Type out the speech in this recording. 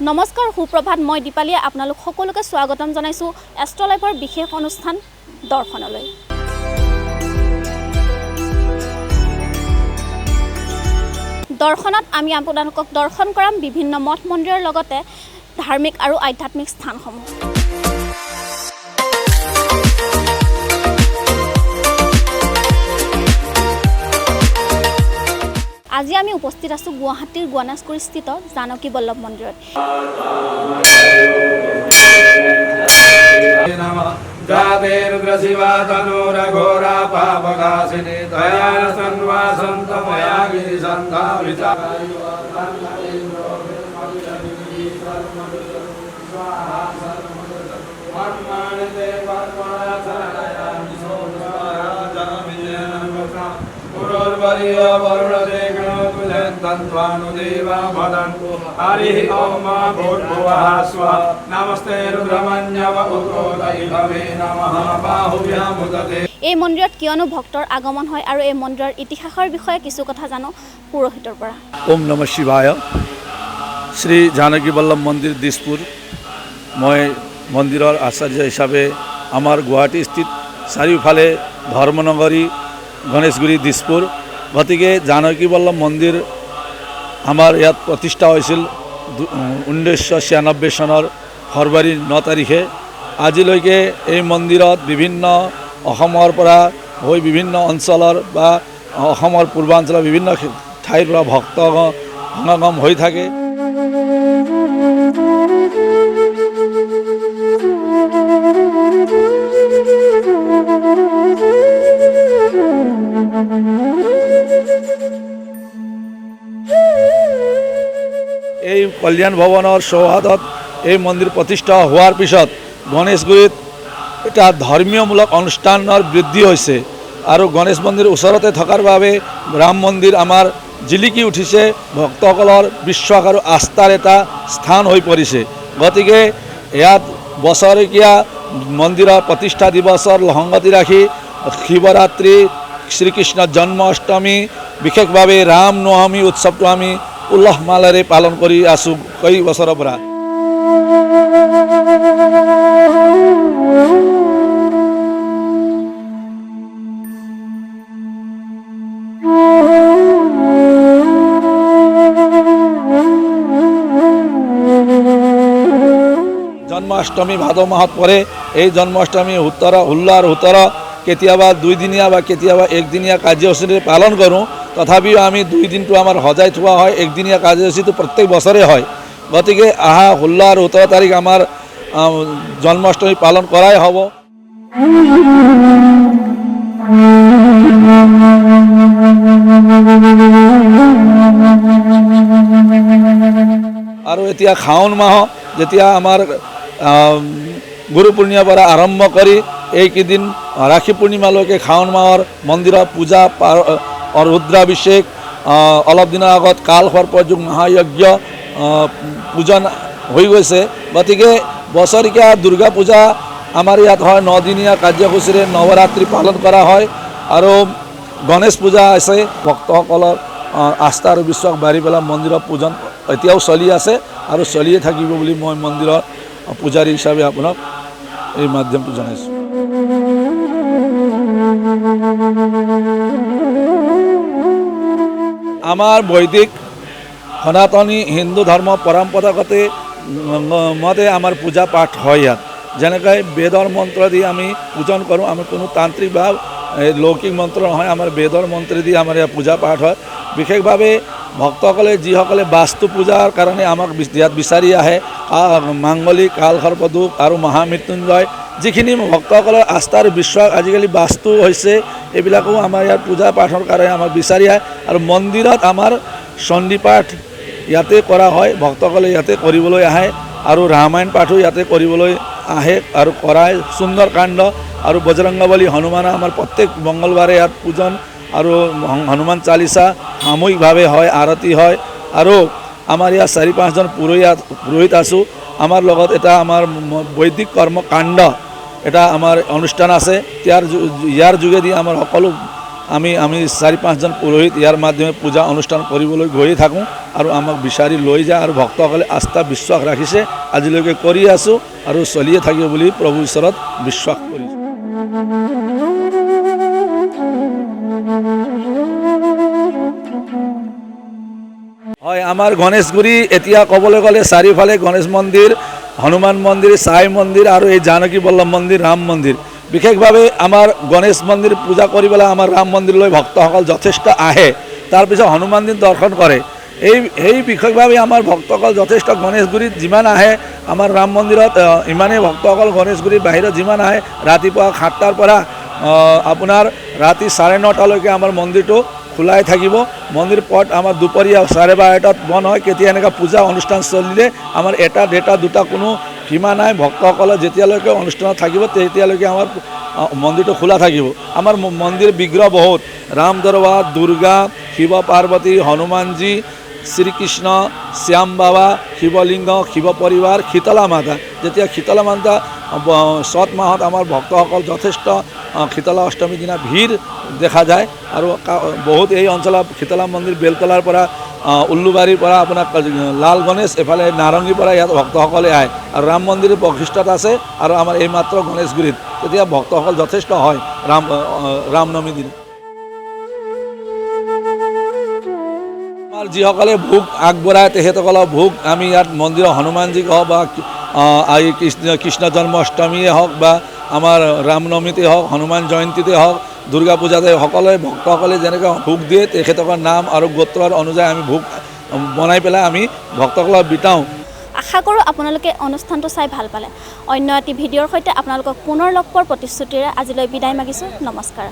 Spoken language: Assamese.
নমস্কাৰ সুপ্ৰভাত মই দীপালীয়ে আপোনালোক সকলোকে স্বাগতম জনাইছো এষ্ট্ৰ লাইভৰ বিশেষ অনুষ্ঠান দৰ্শনলৈ। দৰ্শনত আমি আপোনালোকক দৰ্শন কৰাম বিভিন্ন মঠ মন্দিৰৰ লগতে ধাৰ্মিক আৰু আধ্যাত্মিক স্থানসমূহ। আজি আমি উপস্থিত আছো গুৱাহাটীৰ গণেশগুৰি স্থিত জানকী বল্লভ মন্দিৰত। এই মন্দিৰত কিয়নো ভক্তৰ আগমন হয় আৰু এই মন্দিৰৰ ইতিহাসৰ বিষয়ে কিছু কথা জানো পুৰোহিতৰ পৰা। ওম নমঃ শিৱায়। শ্ৰী জানকী বল্লভ মন্দিৰ দিছপুৰ। মই মন্দিৰৰ আচাৰ্য হিচাপে আমাৰ গুৱাহাটী স্থিত চাৰিওফালে ধৰ্মনগৰী গণেশগুৰি দিছপুৰ। গতিকে জানকী বল্লভ মন্দিৰ আমাৰ ইয়াত প্ৰতিষ্ঠা হৈছিল 1996 চনৰ ফেব্ৰুৱাৰী 9 তাৰিখে। আজিলৈকে এই মন্দিৰত বিভিন্ন অসমৰ পৰা হৈ বিভিন্ন অঞ্চলৰ বা অসমৰ পূৰ্বাঞ্চলৰ বিভিন্ন ঠাইৰ পৰা ভক্ত সমাগম হৈ থাকে। এই কল্যাণ ভৱনৰ চৌহদত এই মন্দিৰ প্ৰতিষ্ঠা হোৱাৰ পিছত গণেশগুৰিত এটা ধৰ্মীয়মূলক অনুষ্ঠানৰ বৃদ্ধি হৈছে আৰু গণেশ মন্দিৰ ওচৰতে থকাৰ বাবে ৰাম মন্দিৰ আমাৰ জিলিকি উঠিছে। ভক্তসকলৰ বিশ্বাস আৰু আস্থাৰ এটা স্থান হৈ পৰিছে। গতিকে ইয়াত বছৰেকীয়া মন্দিৰৰ প্ৰতিষ্ঠা দিৱসৰ সংগতি ৰাখি শিৱৰাত্ৰি, শ্ৰীকৃষ্ণৰ জন্মাষ্টমী, বিশেষভাৱে ৰাম নৱমী উৎসৱটো আমি উল্লাহ মালেৰে পালন কৰি আছোঁ কেই বছৰৰ পৰা। জন্মাষ্টমী ভাদ মাহত পৰে। এই জন্মাষ্টমী ষোল্ল আৰু 17 কেতিয়াবা 2 দিনীয়া বা কেতিয়াবা 1 দিনীয়া কাৰ্যসূচীৰে পালন কৰোঁ। তথাপিও আমি 2 দিনটো আমাৰ সজাই থোৱা হয়। 1 দিনীয়া কাৰ্যসূচীটো প্ৰত্যেক বছৰে হয়। গতিকে 16 আৰু 17 তাৰিখ আমাৰ জন্মাষ্টমী পালন কৰাই হ'ব। আৰু এতিয়া শাওণ মাহ যেতিয়া আমাৰ গুৰু পূৰ্ণিমাৰ পৰা আৰম্ভ কৰি এইকেইদিন ৰাখি পূৰ্ণিমালৈকে শাওণ মাহৰ মন্দিৰৰ পূজা ৰুদ্ৰাভিষেক, অলপ দিনৰ আগত কাল সৰ্পযোগ মহাযজ্ঞ পূজন হৈ গৈছে। গতিকে বছৰেকীয়া দুৰ্গা পূজা আমাৰ ইয়াত হয়। 9 দিনীয়া কাৰ্যসূচীৰে নৱৰাত্ৰি পালন কৰা হয় আৰু গণেশ পূজা আছে। ভক্তসকলৰ আস্থা আৰু বিশ্বাস বাঢ়ি পেলাই মন্দিৰৰ পূজন এতিয়াও চলি আছে আৰু চলিয়ে থাকিব বুলি মই মন্দিৰৰ পূজাৰী হিচাপে আপোনাক এই মাধ্যমটো জনাইছোঁ। আমাৰ বৈদিক সনাতনী হিন্দু ধৰ্ম পৰম্পৰাগত মতে আমাৰ পূজা পাঠ হয় ইয়াত। যেনেকৈ বেদৰ মন্ত্ৰ দি আমি পূজন কৰোঁ। আমি কোনো তান্ত্ৰিক বা লৌকিক মন্ত্ৰ নহয়, আমাৰ বেদৰ মন্ত্ৰ দি আমাৰ ইয়াত পূজা পাঠ হয়। বিশেষভাৱে ভক্তসকলে যিসকলে বাস্তু পূজাৰ কাৰণে আমাক ইয়াত বিচাৰি আহে, মাংগলিক, কাল সৰ্পদোষ আৰু মহামৃত্যুঞ্জয়, যিখিনি ভক্তসকলৰ আস্থা আৰু বিশ্বাস আজিকালি বাস্তু হৈছে, এইবিলাকো আমাৰ ইয়াত পূজা পাঠৰ কাৰণে আমাক বিচাৰি আহে। আৰু মন্দিৰত আমাৰ চণ্ডী পাঠ ইয়াতে কৰা হয়। ভক্তসকলে ইয়াতে কৰিবলৈ আহে আৰু ৰামায়ণ পাঠো ইয়াতে কৰিবলৈ আহে আৰু কৰায়। সুন্দৰ কাণ্ড আৰু বজৰংগবলী হনুমান আমাৰ প্ৰত্যেক মংগলবাৰে ইয়াত পূজন আৰু হনুমান চালিচা সামূহিকভাৱে হয়, আৰতি হয়। আৰু আমাৰ ইয়াত 4-5জন পুৰোহিত আছোঁ। আমাৰ লগত এটা আমাৰ বৈদিক কৰ্মকাণ্ড এটা আমাৰ অনুষ্ঠান আছে। ইয়াৰ যোগেদি আমাৰ সকলো আমি 4-5জন পুৰোহিত ইয়াৰ মাধ্যমে পূজা অনুষ্ঠান কৰিবলৈ গৈয়ে থাকোঁ আৰু আমাক বিচাৰি লৈ যায় আৰু ভক্তসকলে আস্থা বিশ্বাস ৰাখিছে আজিলৈকে কৰি আছোঁ আৰু চলিয়ে থাকিব বুলি প্ৰভু ঈশ্বৰত বিশ্বাস কৰিছোঁ। হয়, আমাৰ গণেশগুৰি এতিয়া ক'বলৈ গ'লে চাৰিওফালে গণেশ মন্দিৰ, হনুমান মন্দিৰ, সাই মন্দিৰ আৰু এই জানকী বল্লভ মন্দিৰ, ৰাম মন্দিৰ। বিশেষভাৱে আমাৰ গণেশ মন্দিৰ পূজা কৰিবলৈ আমাৰ ৰাম মন্দিৰলৈ ভক্তসকল যথেষ্ট আহে, তাৰপিছত হনুমান মন্দিৰ দৰ্শন কৰে। এই বিশেষভাৱে আমাৰ ভক্তসকল যথেষ্ট গণেশগুৰিত যিমান আহে, আমাৰ ৰাম মন্দিৰত ইমানেই ভক্তসকল গণেশগুৰিৰ বাহিৰত যিমান আহে, ৰাতিপুৱা 7টাৰ পৰা আপোনাৰ ৰাতি 9:30লৈকে আমাৰ মন্দিৰটো খোলাই থাকিব। মন্দিৰ পথ আমাৰ দুপৰীয়া 12:30টাত বন্ধ হয়। কেতিয়া এনেকুৱা পূজা অনুষ্ঠান চলিলে আমাৰ 1টা, 1:30, 2টা কোনো সীমা নাই। ভক্তসকলে যেতিয়ালৈকে অনুষ্ঠানত থাকিব তেতিয়ালৈকে আমাৰ মন্দিৰটো খোলা থাকিব। আমাৰ মন্দিৰ বিগ্ৰহ বহুত, ৰাম দৰবাৰ, দুৰ্গা, শিৱ পাৰ্বতী, হনুমানজী, শ্ৰীকৃষ্ণ, শ্যাম বাবা, শিৱলিংগ, শিৱ পৰিবাৰ, শীতলা মাতা। যেতিয়া শীতলা মাতা চ'ত মাহত আমাৰ ভক্তসকল যথেষ্ট শীতলা অষ্টমীৰ দিনা ভিৰ দেখা যায় আৰু বহুত এই অঞ্চলত শীতলা মন্দিৰ বেলতলাৰ পৰা, উল্লুবাৰীৰ পৰা আপোনাৰ লাল গণেশ, এফালে নাৰংগীৰ পৰা ইয়াত ভক্তসকলে আহে আৰু ৰাম মন্দিৰৰ বৈশিষ্ট্যত আছে আৰু আমাৰ এইমাত্ৰ গণেশগুৰিত তেতিয়া ভক্তসকল যথেষ্ট হয় ৰামনৱমীৰ দিনা। আমাৰ যিসকলে ভোগ আগবঢ়ায় তেখেতসকলৰ ভোগ আমি ইয়াত মন্দিৰৰ হনুমানজীক হওক বা এই কৃষ্ণ জন্মাষ্টমীয়ে হওক বা আমাৰ ৰামনৱমীতে হওক, হনুমান জয়ন্তীতে হওক, দুৰ্গা পূজাতে সকলোৱে ভক্তসকলে যেনেকৈ ভোগ দিয়ে তেখেতসকলৰ নাম আৰু গোত্ৰৰ অনুযায়ী আমি ভোগ বনাই পেলাই আমি ভক্তসকলক বিতাওঁ। আশা কৰোঁ আপোনালোকে অনুষ্ঠানটো চাই ভাল পালে। অন্য এটি ভিডিঅ'ৰ সৈতে আপোনালোকক পুনৰ লগ পোৱাৰ প্ৰতিশ্ৰুতিৰে আজিলৈ বিদায় মাগিছোঁ। নমস্কাৰ।